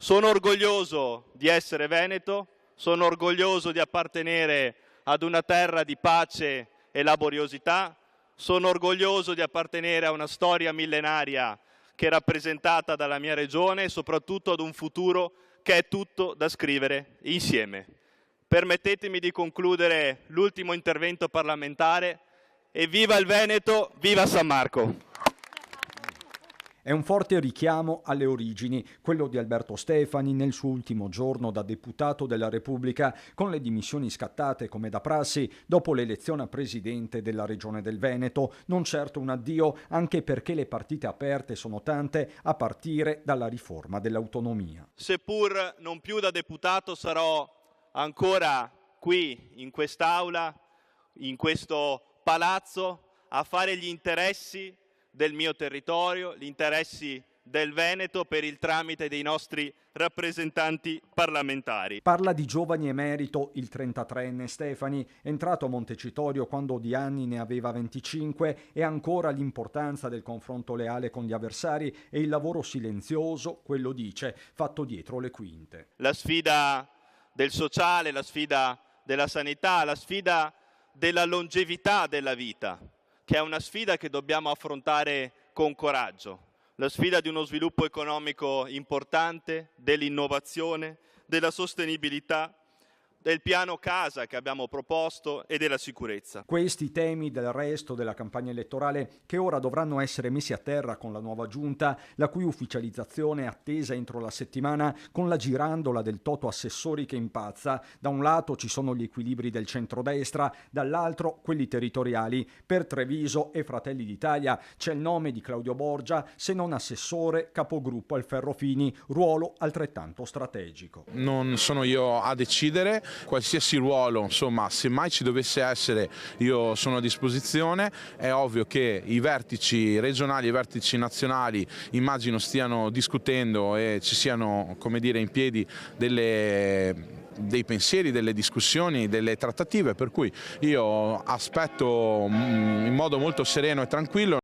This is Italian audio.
Sono orgoglioso di essere veneto, sono orgoglioso di appartenere ad una terra di pace e laboriosità, sono orgoglioso di appartenere a una storia millenaria che è rappresentata dalla mia regione e soprattutto ad un futuro che è tutto da scrivere insieme. Permettetemi di concludere l'ultimo intervento parlamentare e viva il Veneto, viva San Marco! È un forte richiamo alle origini, quello di Alberto Stefani nel suo ultimo giorno da deputato della Repubblica, con le dimissioni scattate come da prassi dopo l'elezione a presidente della Regione del Veneto. Non certo un addio, anche perché le partite aperte sono tante, a partire dalla riforma dell'autonomia. Seppur non più da deputato, sarò ancora qui, in quest'Aula, in questo palazzo, a fare gli interessi del mio territorio, gli interessi del Veneto per il tramite dei nostri rappresentanti parlamentari. Parla di giovani emerito il 33enne Stefani, entrato a Montecitorio quando di anni ne aveva 25, e ancora l'importanza del confronto leale con gli avversari e il lavoro silenzioso, quello dice, fatto dietro le quinte. La sfida del sociale, la sfida della sanità, la sfida della longevità della vita, che è una sfida che dobbiamo affrontare con coraggio, la sfida di uno sviluppo economico importante, dell'innovazione, della sostenibilità, del piano casa che abbiamo proposto e della sicurezza. Questi temi del resto della campagna elettorale che ora dovranno essere messi a terra con la nuova giunta, la cui ufficializzazione è attesa entro la settimana, con la girandola del toto assessori che impazza. Da un lato ci sono gli equilibri del centrodestra, dall'altro quelli territoriali. Per Treviso e Fratelli d'Italia c'è il nome di Claudio Borgia, se non assessore, capogruppo al Ferrofini, ruolo altrettanto strategico. Non sono io a decidere. Qualsiasi ruolo, insomma, se mai ci dovesse essere, io sono a disposizione. È ovvio che i vertici regionali e i vertici nazionali immagino stiano discutendo e ci siano, come dire, in piedi dei pensieri, delle discussioni, delle trattative, per cui io aspetto in modo molto sereno e tranquillo.